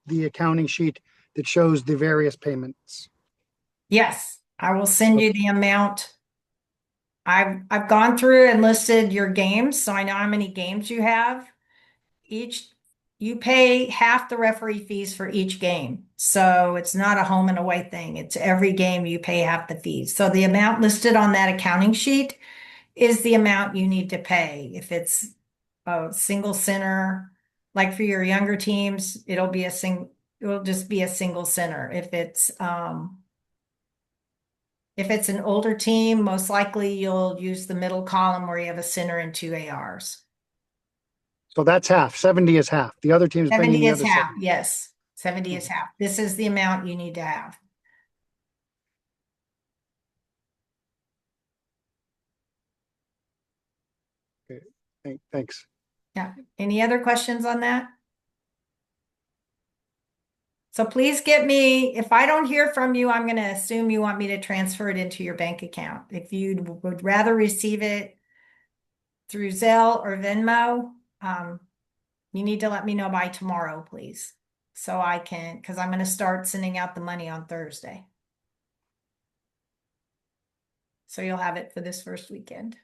the accounting sheet that shows the various payments. Yes, I will send you the amount. I've gone through and listed your games, so I know how many games you have. You pay half the referee fees for each game. So it's not a home and away thing. It's every game you pay half the fees. So the amount listed on that accounting sheet is the amount you need to pay. If it's a single center, like for your younger teams, it'll just be a single center. If it's an older team, most likely you'll use the middle column where you have a center and two ARs. So that's half. 70 is half. The other team's bringing 70 the is other half, 70. yes. 70 is half. This is the amount you need to have. Thanks. Yeah. Any other questions on that? So please get me, if I don't hear from you, I'm going to assume you want me to transfer it into your bank account. If you would rather receive it through Zelle or Venmo, you need to let me know by tomorrow, please. So I can, because I'm going to start sending out the money on Thursday. So you'll have it for this first weekend.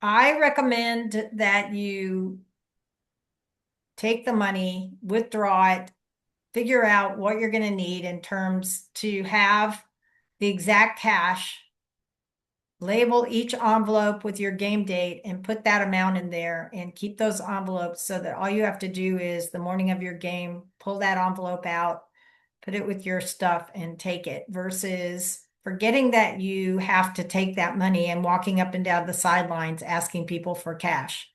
I recommend that you take the money, withdraw it, figure out what you're going to need in terms to have the exact cash, label each envelope with your game date and put that amount in there and keep those envelopes so that all you have to do is the morning of your game, pull that envelope out, put it with your stuff and take it versus forgetting that you have to take that money and walking up and down the sidelines asking people for cash.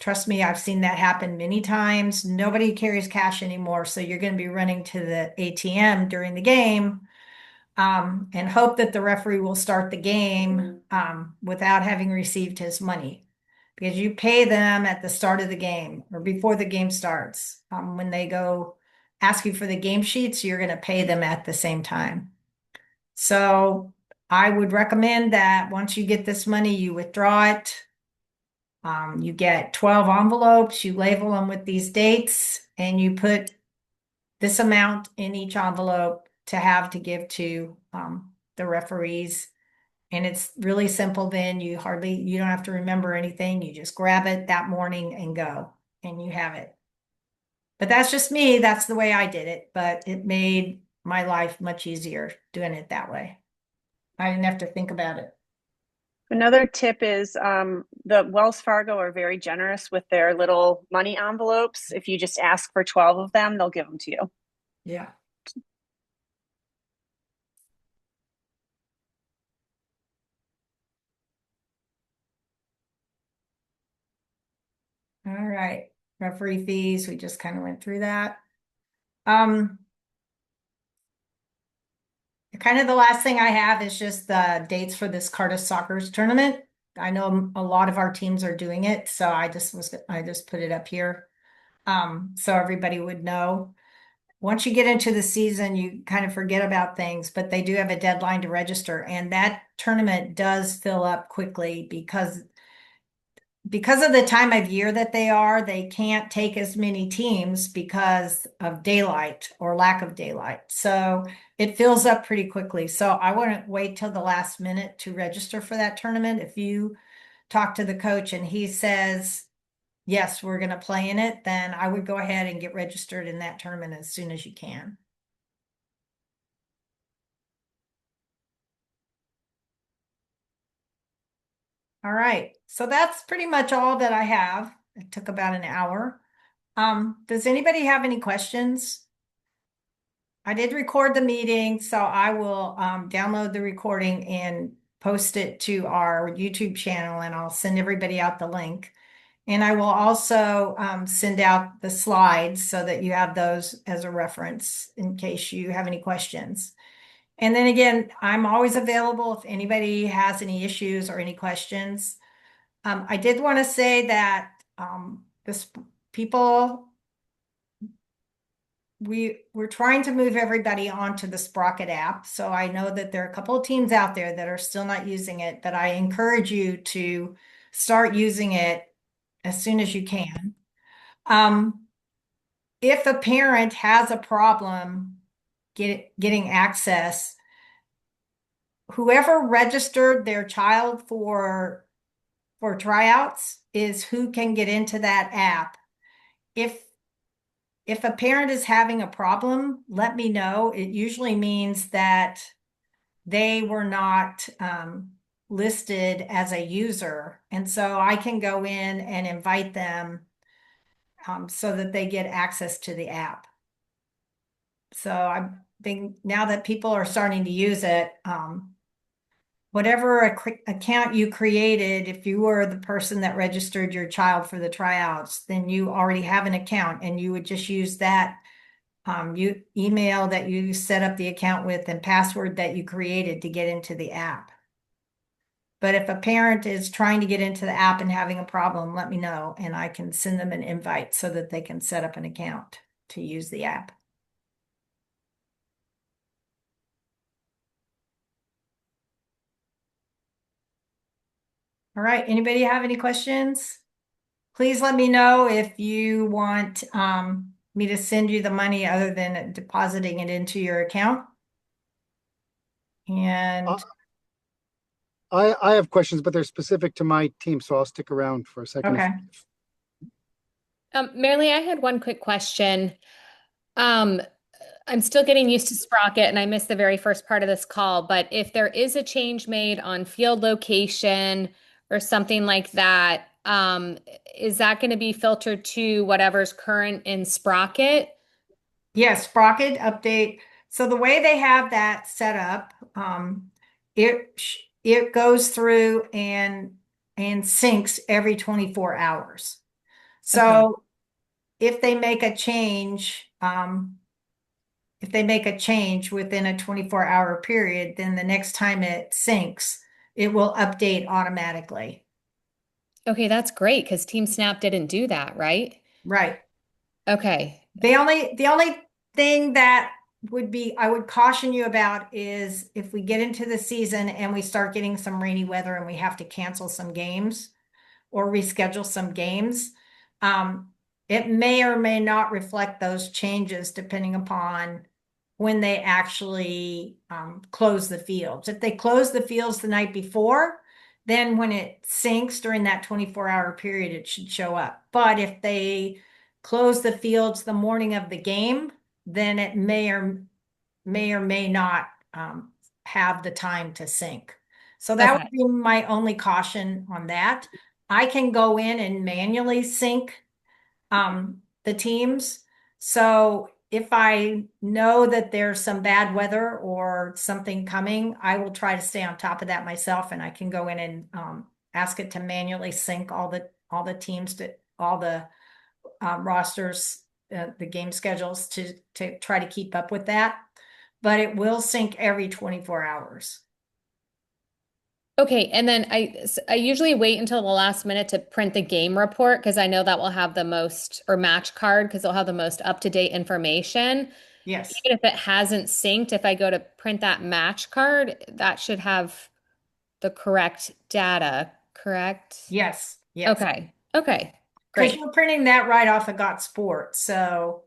Trust me, I've seen that happen many times. Nobody carries cash anymore. So you're going to be running to the ATM during the game and hope that the referee will start the game without having received his money. Because you pay them at the start of the game or before the game starts. When they go ask you for the game sheets, you're going to pay them at the same time. So I would recommend that once you get this money, you withdraw it. You get 12 envelopes, you label them with these dates, and you put this amount in each envelope to have to give to the referees. And it's really simple then. You don't have to remember anything. You just grab it that morning and go, and you have it. But that's just me. That's the way I did it, but it made my life much easier doing it that way. I didn't have to think about it. Another tip is the Wells Fargo are very generous with their little money envelopes. If you just ask for 12 of them, they'll give them to you. Yeah. All right. Referee fees, we just kind of went through that. Kind of the last thing I have is just the dates for this Cardiff Soccer's tournament. I know a lot of our teams are doing it, so I just put it up here. So everybody would know. Once you get into the season, you kind of forget about things, but they do have a deadline to register, and that tournament does fill up quickly because of the time of year that they can't take as many teams because of daylight or lack of daylight. So it fills up pretty quickly. So I wouldn't wait till the last minute to register for that tournament. If you talk to the coach and he says, yes, we're going to play in it, then I would go ahead and get registered in that tournament as soon as you can. All right. So that's pretty much all that I have. It took about an hour. Does anybody have any questions? I did record the meeting, so I will download the recording and post it to our YouTube channel, and I'll send everybody out the link. And I will also send out the slides so that you have those as a reference in case you have any questions. And then again, I'm always available if anybody has any issues or any questions. I did want to say that we're trying to move everybody onto the Sprocket app. So I know that there are a couple of teams out there that are still not using it, but I encourage you to start using it as soon as you can. If a parent has a problem getting access, whoever registered their child for tryouts is who can get into that app. If a parent is having a problem, let me know. It usually means that they were not listed as a user. And so I can go in and invite them so that they get access to the app. So I think now that people are starting to use it, whatever account you created, if you were the person that registered your child for the tryouts, then you already have an account and you would just use that email that you set up the account with and password that you created to get into the app. But if a parent is trying to get into the app and having a problem, let me know and I can send them an invite so that they can set up an account to use the app. All right, anybody have any questions? Please let me know if you want me to send you the money other than depositing it into your account. And I have questions, but they're specific to my team, so I'll stick around for a second. okay. Marilee, I had one quick question. I'm still getting used to Sprocket and I missed the very first part of this call, but if there is a change made on field location or something like that, is that going to be filtered to whatever's current in Sprocket? Yes, Sprocket update. So the way they have that set up, it goes through and syncs every 24 hours. So if they make a change, within a 24-hour period, then the next time it syncs, it will update automatically. Okay, that's great because TeamSnap didn't do that, right? Right. Okay. The only thing that I would caution you about is if we get into the season and we start getting some rainy weather and we have to cancel some games or reschedule some games, it may or may not reflect those changes depending upon when they actually close the fields. If they close the fields the night before, then when it syncs during that 24-hour period, it should show up. But if they close the fields the morning of the game, then it may or may not have the time to sync. So that Okay. would be my only caution on that. I can go in and manually sync the teams. So if I know that there's some bad weather or something coming, I will try to stay on top of that myself, and I can go in and ask it to manually sync all the teams to all the rosters, the game schedules to try to keep up with that. But it will sync every 24 hours. Okay, and then I usually wait until the last minute to print the game report because I know that will have the most, or match card because it'll have the most up-to-date information. Yes. Even if it hasn't synced, if I go to print that match card, that should have the correct data, correct? Yes. Yes. Okay. Okay. Because Great. you're printing that right off of Got Sport. So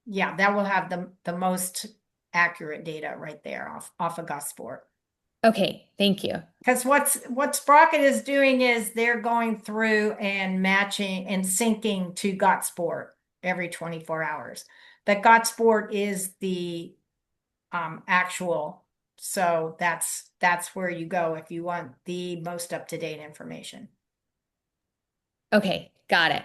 yeah, that will have the most accurate data right there off of Got Sport. Okay. Thank you. Because what Sprocket is doing is they're going through and matching and syncing to Got Sport every 24 hours. That Got Sport is the actual. So that's where you go if you want the most up-to-date information. Okay. Got it.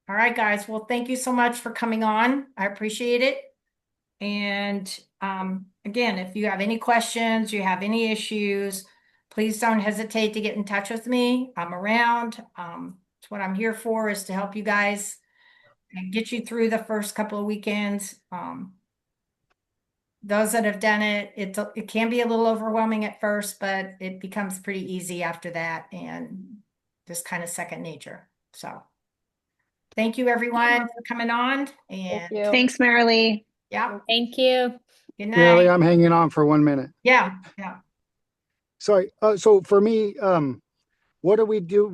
All right, guys. Well, thank you so much for coming on. I appreciate it. And again, if you have any questions, you have any issues, please don't hesitate to get in touch with me. I'm around. It's what I'm here for, is to help you guys and get you through the first couple of weekends. Those that have done it, it can be a little overwhelming at first, but it becomes pretty easy after that and just kind of second nature. So thank you everyone for coming on, and Thanks, Marilee. yeah, Thank you. good Marilee, night. I'm hanging on for 1 minute. Yeah. Sorry. So for me, what do we do?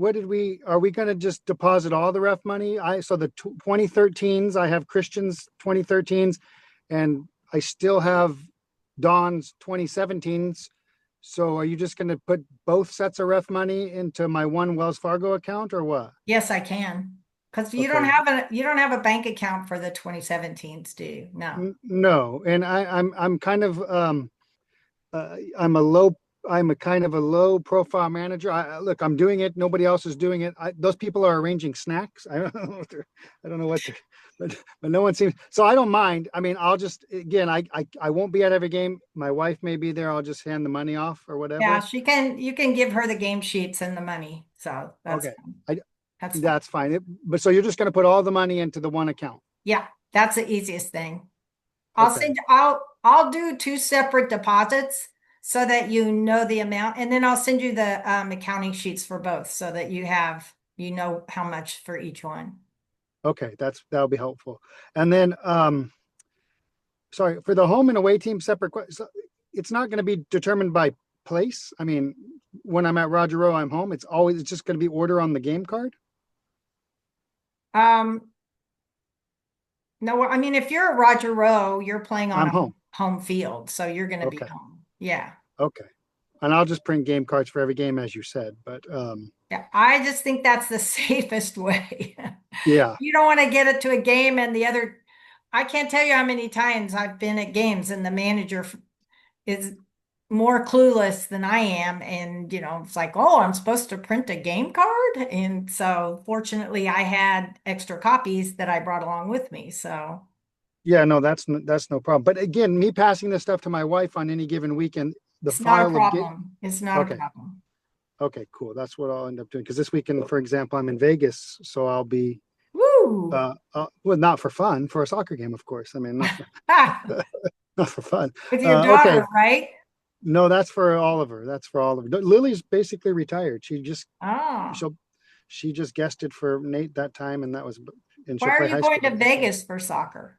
Are we going to just deposit all the ref money? So the 2013s, I have Christian's 2013s, and I still have Dawn's 2017s. So are you just going to put both sets of ref money into my one Wells Fargo account, or what? Yes, I can. Because you don't have a bank account for the 2017s, do you? No. No. And I'm kind of, I'm a kind of a low profile manager. Look, I'm doing it. Nobody else is doing it. Those people are arranging snacks. I don't know what but no one seems, so I don't mind. I mean, I'll just, again, I won't be at every game. My wife may be there. I'll just hand the money off or whatever. Yeah, you can give her the game sheets and the money. So that's Okay. fine. That's fine. That's fine. But so you're just going to put all the money into the one account? Yeah, that's the easiest thing. Okay. I'll do 2 separate deposits so that you know the amount, and then I'll send you the accounting sheets for both so that you know how much for each one. Okay, that'll be helpful. And then, sorry, for the home and away team separate, so it's not going to be determined by place. I mean, when I'm at Roger Rowe, I'm home. It's just going to be order on the game card. No, I mean, if you're at Roger Rowe, you're playing on I'm a home. home field, so you're going to be Okay. home. Yeah. Okay. And I'll just print game cards for every game, as you said, but, Yeah, I just think that's the safest way. yeah. You don't want to get it to a game and I can't tell you how many times I've been at games and the manager is more clueless than I am. And, it's like, oh, I'm supposed to print a game card. And so fortunately I had extra copies that I brought along with me. So Yeah, no, that's no problem. But again, me passing this stuff to my wife on any given weekend, the it's not a file of problem. It's not Okay. a problem. Okay, cool. That's what I'll end up doing. Because this weekend, for example, I'm in Vegas, so I'll be, Woo! well, not for fun, for a soccer game, of course. I mean, not for fun. With your Okay. daughter, right? No, that's for Oliver. That's for Oliver. Lily's basically retired. She just Oh, she just guested for Nate that time, and and she'll why are play you high going school to baseball. Vegas for soccer?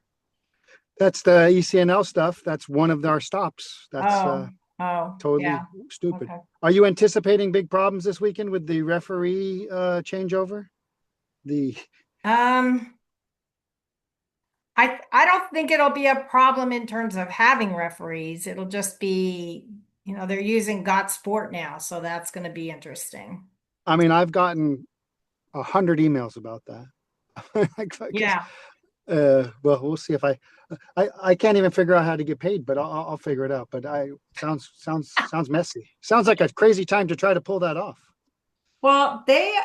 That's the ECNL stuff. That's one of our stops. That's Oh, totally yeah. stupid. Okay. Are you anticipating big problems this weekend with the referee changeover? I don't think it'll be a problem in terms of having referees. It'll just be, they're using Got Sport now, so that's going to be interesting. I mean, I've gotten 100 emails about that. Yeah. Well, we'll see if I can't even figure out how to get paid, but I'll figure it out. But sounds messy. Sounds like a crazy time to try to pull that off. Well, they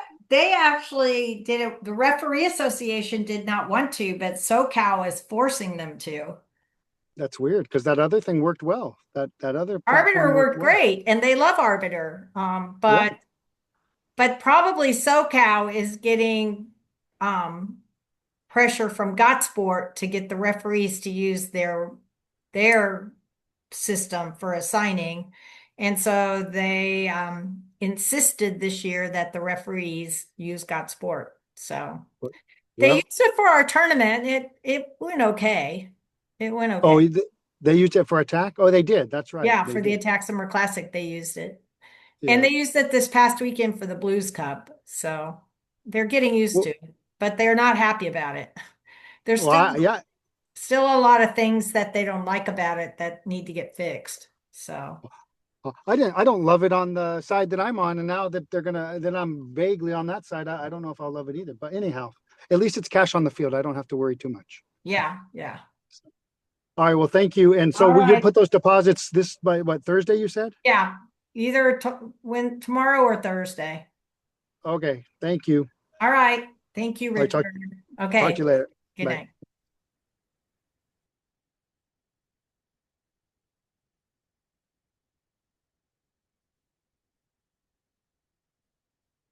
actually did it. The referee association did not want to, but SoCal is forcing them to. That's weird because that other thing worked well. That other Arbiter platform worked well. great, and they love Arbiter. But probably SoCal is getting pressure from Gotsport to get the referees to use their system for assigning. And so they insisted this year that the referees use Gotsport. So they Well, used it for our tournament. It went okay. It went okay. oh, they used it for attack? Oh, they did. That's right. Yeah, They for the did. Attack Summer Classic, they used it. Yeah. And they used it this past weekend for the Blues Cup. So they're getting used Well- to it, but they're not happy about it. There's Well, still yeah. still a lot of things that they don't like about it that need to get fixed. So I don't love it on the side that I'm on, and now that that I'm vaguely on that side, I don't know if I'll love it either. But anyhow, at least it's cash on the field. I don't have to worry too much. yeah. All right. Well, thank you. And so All will you right. put those deposits this by what, Thursday, you said? Yeah. Either when tomorrow or Thursday. Okay. Thank you. All right. Thank you, All right, Richard. talk Okay. to you later. Good Bye. night.